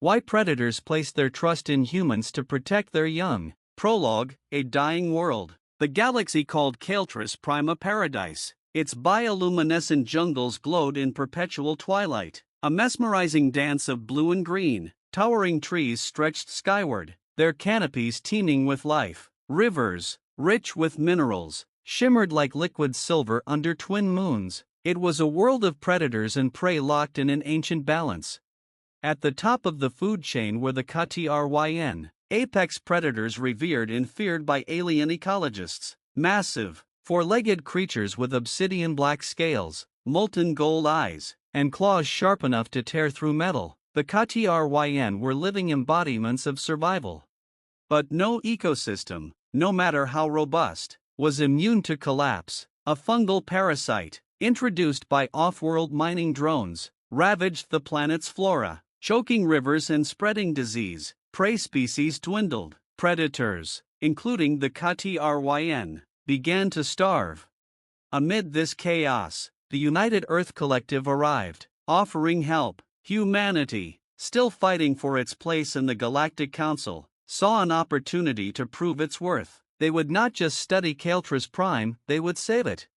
Why predators place their trust in humans to protect their young. Prologue: A dying world. The galaxy called Kael'Tris Prima Paradise. Its bioluminescent jungles glowed in perpetual twilight, a mesmerizing dance of blue and green. Towering trees stretched skyward, their canopies teeming with life. Rivers, rich with minerals, shimmered like liquid silver under twin moons. It was a world of predators and prey locked in an ancient balance. At the top of the food chain were the Ktryn, apex predators revered and feared by alien ecologists. Massive, four-legged creatures with obsidian-black scales, molten gold eyes, and claws sharp enough to tear through metal. The Ktryn were living embodiments of survival. But no ecosystem, no matter how robust, was immune to collapse. A fungal parasite, introduced by off-world mining drones, ravaged the planet's flora, choking rivers and spreading disease. Prey species dwindled. Predators, including the Ktryn, began to starve. Amid this chaos, the United Earth Collective arrived, offering help. Humanity, still fighting for its place in the Galactic Council, saw an opportunity to prove its worth. They would not just study Kael'Tris Prime, they would save it.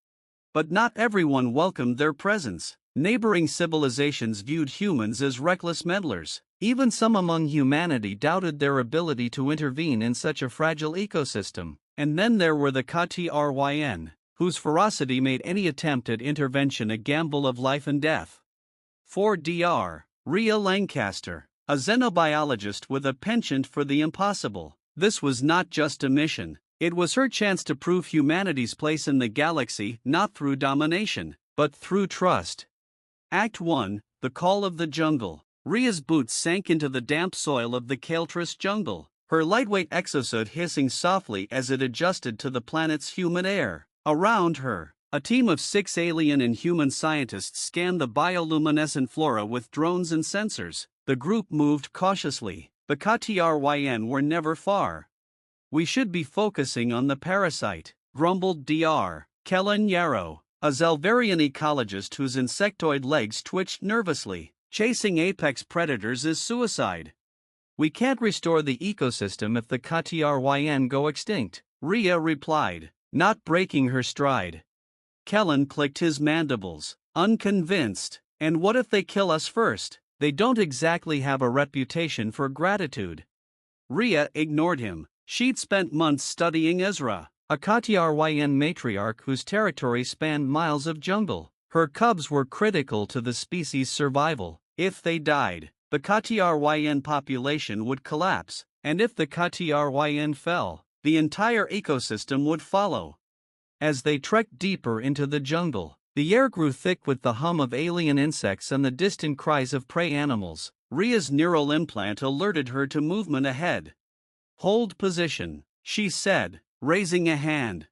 But not everyone welcomed their presence. Neighboring civilizations viewed humans as reckless meddlers. Even some among humanity doubted their ability to intervene in such a fragile ecosystem. And then there were the Ktryn, whose ferocity made any attempt at intervention a gamble of life and death. 4 Rhea Lancaster, a xenobiologist with a penchant for the impossible. This was not just a mission, it was her chance to prove humanity's place in the galaxy not through domination, but through trust. Act 1, The Call of the Jungle. Rhea's boots sank into the damp soil of the Kael'Tris jungle, her lightweight exosuit hissing softly as it adjusted to the planet's humid air. Around her, a team of 6 alien and human scientists scanned the bioluminescent flora with drones and sensors. The group moved cautiously. The Ktryn were never far. "We should be focusing on the parasite," grumbled Kellen Yarrow, a Zelverian ecologist whose insectoid legs twitched nervously. "Chasing apex predators is suicide. We can't restore the ecosystem if the Ktryn go extinct," Rhea replied, not breaking her stride. Kellen clicked his mandibles, unconvinced. "And what if they kill us first? They don't exactly have a reputation for gratitude." Rhea ignored him. She'd spent months studying Ezra, a Ktryn matriarch whose territory spanned miles of jungle. Her cubs were critical to the species' survival. If they died, the Ktryn population would collapse, and if the Ktryn fell, the entire ecosystem would follow. As they trekked deeper into the jungle, the air grew thick with the hum of alien insects and the distant cries of prey animals. Rhea's neural implant alerted her to movement ahead. "Hold position," she said, raising a hand.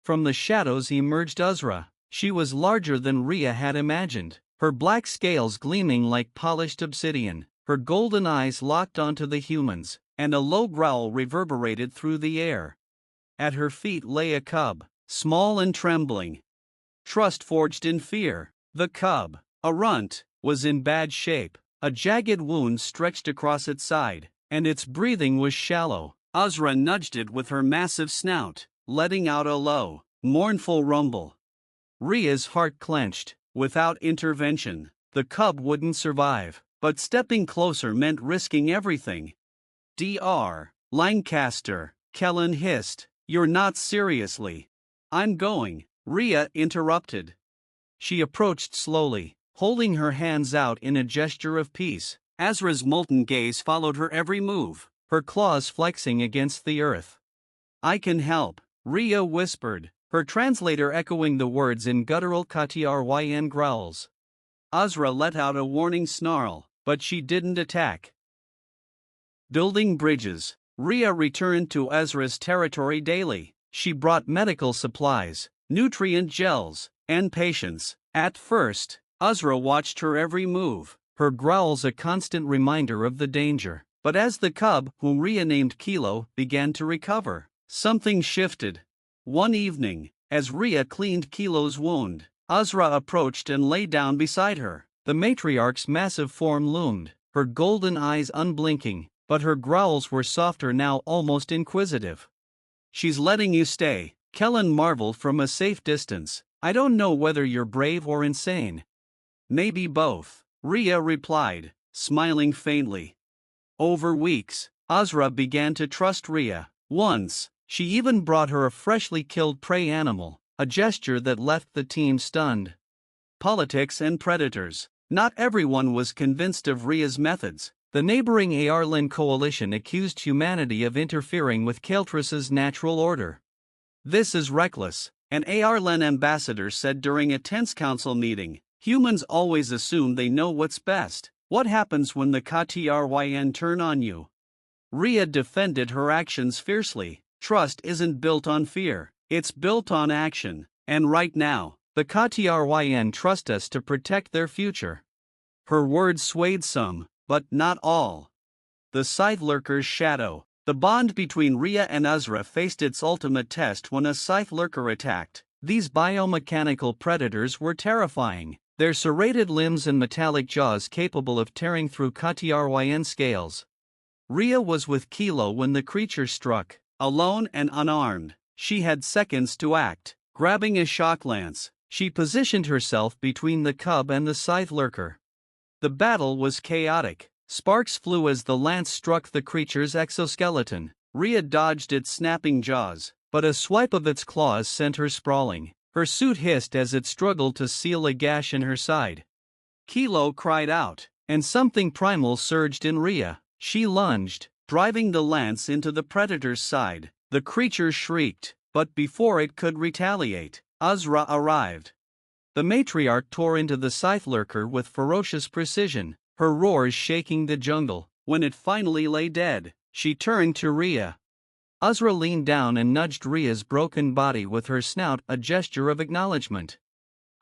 From the shadows emerged Uzra. She was larger than Rhea had imagined, her black scales gleaming like polished obsidian, her golden eyes locked onto the humans, and a low growl reverberated through the air. At her feet lay a cub, small and trembling. Trust forged in fear. The cub, a runt, was in bad shape. A jagged wound stretched across its side, and its breathing was shallow. Uzra nudged it with her massive snout, letting out a low, mournful rumble. Rhea's heart clenched. Without intervention, the cub wouldn't survive, but stepping closer meant risking everything. Lancaster, Kellen hissed. "You're not seriously." "I'm going," Rhea interrupted. She approached slowly, holding her hands out in a gesture of peace. Azra's molten gaze followed her every move, her claws flexing against the earth. "I can help," Rhea whispered, her translator echoing the words in guttural Ktryn growls. Uzra let out a warning snarl, but she didn't attack. Building bridges, Rhea returned to Ezra's territory daily. She brought medical supplies, nutrient gels, and patience. At first, Uzra watched her every move, her growls a constant reminder of the danger. But as the cub, whom Rhea named Kilo, began to recover, something shifted. One evening, as Rhea cleaned Kilo's wound, Uzra approached and lay down beside her. The matriarch's massive form loomed, her golden eyes unblinking, but her growls were softer now, almost inquisitive. "She's letting you stay," Kellen marveled from a safe distance. "I don't know whether you're brave or insane." "Maybe both," Rhea replied, smiling faintly. Over weeks, Azra began to trust Rhea. Once, she even brought her a freshly killed prey animal, a gesture that left the team stunned. Politics and predators. Not everyone was convinced of Rhea's methods. The neighboring Aarlan coalition accused humanity of interfering with Kael'tras's natural order. "This is reckless," an Aarlan ambassador said during a tense council meeting. "Humans always assume they know what's best. What happens when the Ktryn turn on you?" Rhea defended her actions fiercely. "Trust isn't built on fear, it's built on action, and right now, the Ktryn trust us to protect their future." Her words swayed some, but not all. The Scythe Lurker's shadow. The bond between Rhea and Azra faced its ultimate test when a Scythe Lurker attacked. These biomechanical predators were terrifying, their serrated limbs and metallic jaws capable of tearing through Ktryn scales. Rhea was with Kilo when the creature struck. Alone and unarmed, she had seconds to act. Grabbing a shock lance, she positioned herself between the cub and the Scythe Lurker. The battle was chaotic. Sparks flew as the lance struck the creature's exoskeleton. Rhea dodged its snapping jaws, but a swipe of its claws sent her sprawling. Her suit hissed as it struggled to seal a gash in her side. Kilo cried out, and something primal surged in Rhea. She lunged, driving the lance into the predator's side. The creature shrieked, but before it could retaliate, Azra arrived. The matriarch tore into the Scythe Lurker with ferocious precision, her roars shaking the jungle. When it finally lay dead, she turned to Rhea. Azra leaned down and nudged Rhea's broken body with her snout, a gesture of acknowledgement.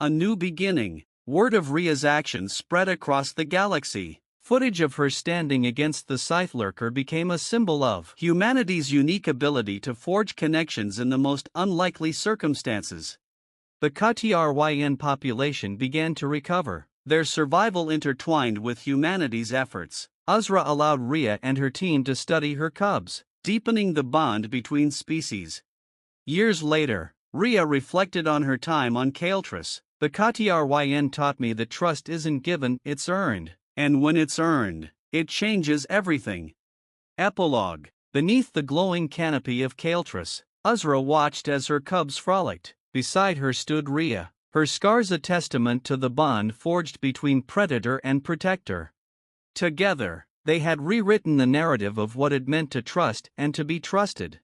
A new beginning. Word of Rhea's actions spread across the galaxy. Footage of her standing against the Scythe Lurker became a symbol of humanity's unique ability to forge connections in the most unlikely circumstances. The Ktryn population began to recover, their survival intertwined with humanity's efforts. Azra allowed Rhea and her team to study her cubs, deepening the bond between species. Years later, Rhea reflected on her time on Kael'tras. "The Ktryn taught me that trust isn't given, it's earned. And when it's earned, it changes everything." Epilogue. Beneath the glowing canopy of Kael'tras, Azra watched as her cubs frolicked. Beside her stood Rhea, her scars a testament to the bond forged between predator and protector. Together, they had rewritten the narrative of what it meant to trust and to be trusted.